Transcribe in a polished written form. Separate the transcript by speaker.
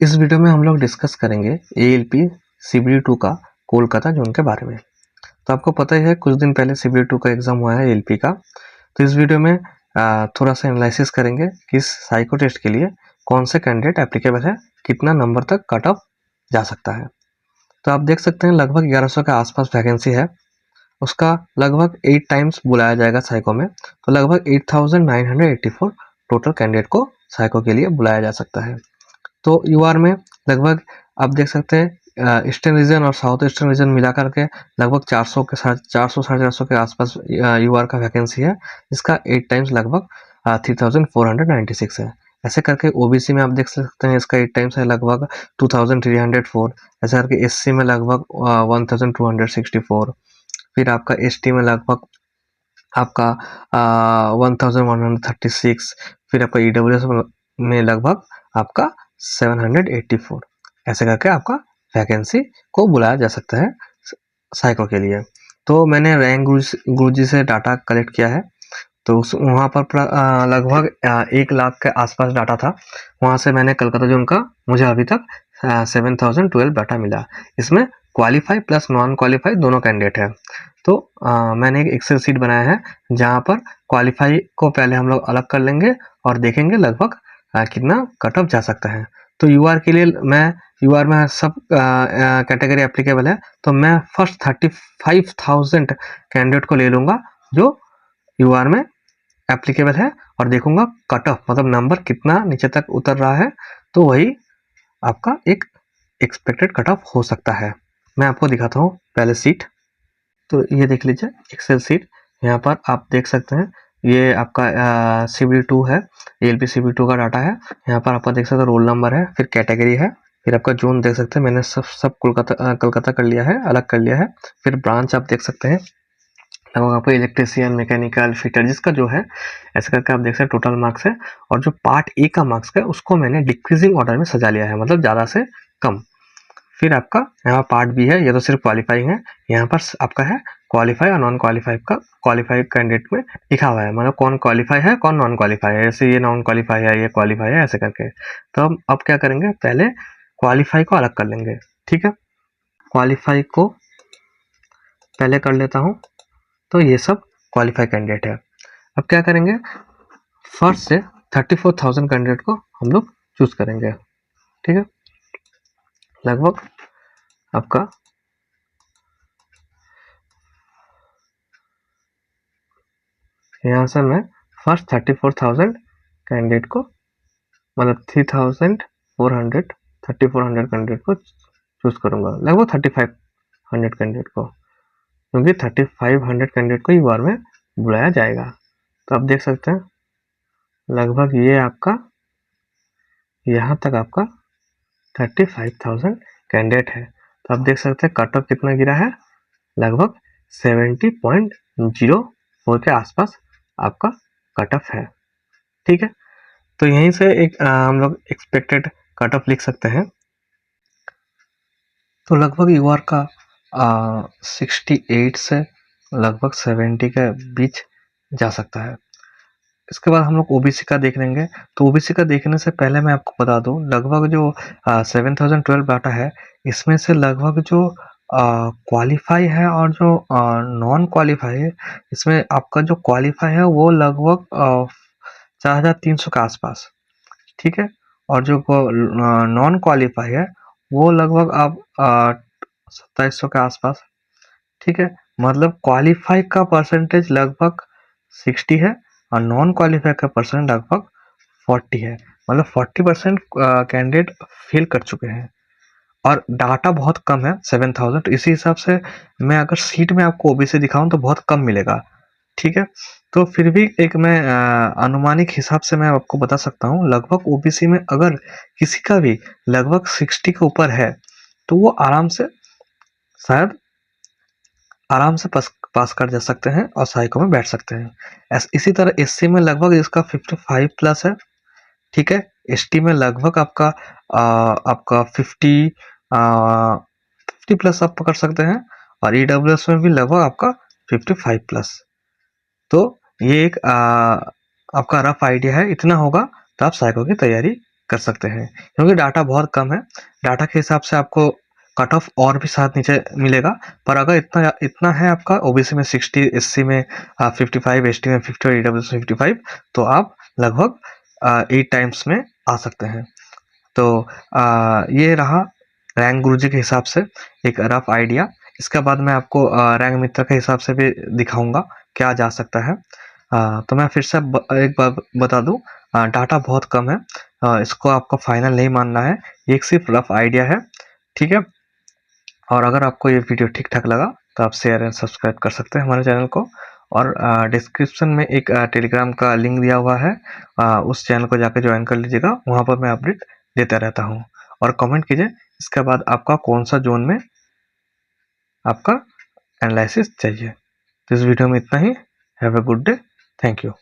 Speaker 1: इस वीडियो में हम लोग डिस्कस करेंगे एएलपी CBD2 का कोलकाता जोन के बारे में। तो आपको पता ही है कुछ दिन पहले CBD2 का एग्जाम हुआ है एएलपी का। तो इस वीडियो में थोड़ा सा एनालिसिस करेंगे कि इस साइको टेस्ट के लिए कौन से कैंडिडेट एप्लीकेबल है, कितना नंबर तक कट ऑफ जा सकता है। तो आप देख सकते हैं लगभग 1100 के आसपास वैकेंसी है, उसका लगभग 8 टाइम्स बुलाया जाएगा साइको में। तो लगभग 8984 टोटल कैंडिडेट को साइको के लिए बुलाया जा सकता है। तो यूआर में लगभग आप देख सकते हैं ईस्टर्न रीजन और साउथ ईस्टर्न रीजन मिला करके लगभग 400 के साथ 400 साढ़े 400 के आसपास यूआर का वैकेंसी है। इसका 8 टाइम्स लगभग 3496 है। ऐसे करके ओबीसी में आप देख सकते हैं इसका 8 टाइम्स है लगभग 2304। ऐसे करके एससी में लगभग 1264। फिर आपका एसटी में लगभग आपका 1136। फिर आपका ईडब्ल्यूएस में लगभग आपका 784। ऐसे करके आपका वैकेंसी को बुलाया जा सकता है साइको के लिए। तो मैंने रैंक गुरुजी से डाटा कलेक्ट किया है। तो वहाँ पर लगभग 1 लाख के आसपास डाटा था। वहाँ से मैंने कलकत्ता जोन का मुझे अभी तक 7012 डाटा मिला। इसमें क्वालिफाई प्लस नॉन क्वालिफाई दोनों कैंडिडेट है। तो मैंने एक एक्सेल सीट बनाया है जहाँ पर क्वालिफाई को पहले हम लोग अलग कर लेंगे और देखेंगे लगभग कितना कट ऑफ जा सकता है। तो यूआर के लिए मैं यूआर में सब कैटेगरी एप्लीकेबल है, तो मैं फर्स्ट 35,000 कैंडिडेट को ले लूँगा जो यूआर में एप्लीकेबल है और देखूंगा कट ऑफ मतलब नंबर कितना नीचे तक उतर रहा है। तो वही आपका एक एक्सपेक्टेड कट ऑफ हो सकता है। मैं आपको दिखाता हूँ पहले सीट। तो ये देख लीजिए एक्सेल सीट, यहाँ पर आप देख सकते हैं ये आपका CBD2 है, एएलपी CBD2 का डाटा है। यहाँ पर आप देख सकते हैं रोल नंबर है, फिर कैटेगरी है, फिर आपका जोन देख सकते हैं। मैंने सब कोलकाता कर लिया है, अलग कर लिया है। फिर ब्रांच आप देख सकते हैं लगभग आपको इलेक्ट्रिशियन, मैकेनिकल, फिटर जिसका जो है ऐसे करके आप देख सकते हैं टोटल मार्क्स है। और जो पार्ट ए का मार्क्स है उसको मैंने डिक्रीजिंग ऑर्डर में सजा लिया है, मतलब ज़्यादा से कम। फिर आपका यहाँ पार्ट बी है, ये तो सिर्फ क्वालिफाई है। यहाँ पर आपका है क्वालिफाई और नॉन क्वालिफाई का क्वालिफाई कैंडिडेट में लिखा हुआ है, मतलब कौन क्वालिफाई है कौन नॉन क्वालिफाई है। जैसे ये नॉन क्वालिफाई है, ये क्वालिफाई है, ऐसे करके। तो हम अब क्या करेंगे, पहले क्वालिफाई को अलग कर लेंगे। ठीक है, क्वालिफाई को पहले कर लेता हूँ। तो ये सब क्वालिफाई कैंडिडेट है। अब क्या करेंगे, फर्स्ट से 34,000 कैंडिडेट को हम लोग चूज करेंगे। ठीक है, लगभग आपका यहाँ से मैं फर्स्ट 34,000 कैंडिडेट को मतलब 3400 कैंडिडेट को चूज करूंगा, लगभग 3500 कैंडिडेट को, क्योंकि 3500 कैंडिडेट को ही बार में बुलाया जाएगा। तो आप देख सकते हैं लगभग ये आपका यहाँ तक आपका 35,000 कैंडिडेट है। तो आप देख सकते हैं कट ऑफ कितना गिरा है, लगभग 70.04 के आसपास आपका कट ऑफ है। ठीक है, तो यहीं से एक हम लोग एक्सपेक्टेड कट ऑफ लिख सकते हैं। तो लगभग यूआर का 68 से लगभग 70 के बीच जा सकता है। इसके बाद हम लोग ओबीसी का देख लेंगे। तो ओबीसी का देखने से पहले मैं आपको बता दूं लगभग जो 7012 डाटा है, इसमें से लगभग जो क्वालिफाई है और जो नॉन क्वालिफाई है, इसमें आपका जो क्वालिफाई है वो लगभग 4300 के आसपास। ठीक है, और जो नॉन क्वालिफाई है वो लगभग आप 2700 के आसपास। ठीक है, मतलब क्वालिफाई का परसेंटेज लगभग 60 है और नॉन क्वालिफाई का परसेंट लगभग 40 है, मतलब 40% कैंडिडेट फेल कर चुके हैं और डाटा बहुत कम है 7000। तो इसी हिसाब से मैं अगर सीट में आपको ओबीसी दिखाऊं तो बहुत कम मिलेगा। ठीक है, तो फिर भी एक मैं अनुमानिक हिसाब से मैं आपको बता सकता हूँ लगभग ओबीसी में अगर किसी का भी लगभग 60 के ऊपर है तो वो आराम से शायद आराम से पास कर जा सकते हैं और साइको में बैठ सकते हैं। इसी तरह एससी में लगभग इसका 55 प्लस है। ठीक है, एसटी में लगभग आपका 50 प्लस आप पकड़ सकते हैं और ईडब्ल्यूएस में भी लगभग आपका 55 प्लस। तो ये एक आपका रफ आइडिया है, इतना होगा तो आप साइको की तैयारी कर सकते हैं, क्योंकि डाटा बहुत कम है। डाटा के हिसाब से आपको कट ऑफ और भी साथ नीचे मिलेगा, पर अगर इतना इतना है आपका ओबीसी में 60, एससी में 55, एसटी में 50 और ईडब्ल्यूएस में 55, तो आप लगभग 8 टाइम्स में आ सकते हैं। तो ये रहा रैंक गुरुजी के हिसाब से एक रफ आइडिया। इसके बाद मैं आपको रैंक मित्र के हिसाब से भी दिखाऊंगा क्या जा सकता है। तो मैं फिर से एक बार बता दूं, डाटा बहुत कम है, इसको आपको फाइनल नहीं मानना है, ये एक सिर्फ रफ आइडिया है, ठीक है। और अगर आपको ये वीडियो ठीक ठाक लगा तो आप शेयर एंड सब्सक्राइब कर सकते हैं हमारे चैनल को। और डिस्क्रिप्शन में एक टेलीग्राम का लिंक दिया हुआ है, उस चैनल को जाकर ज्वाइन कर लीजिएगा, वहाँ पर मैं अपडेट देता रहता हूँ। और कमेंट कीजिए इसके बाद आपका कौन सा जोन में आपका एनालिसिस चाहिए। तो इस वीडियो में इतना ही। Have a good day. Thank you.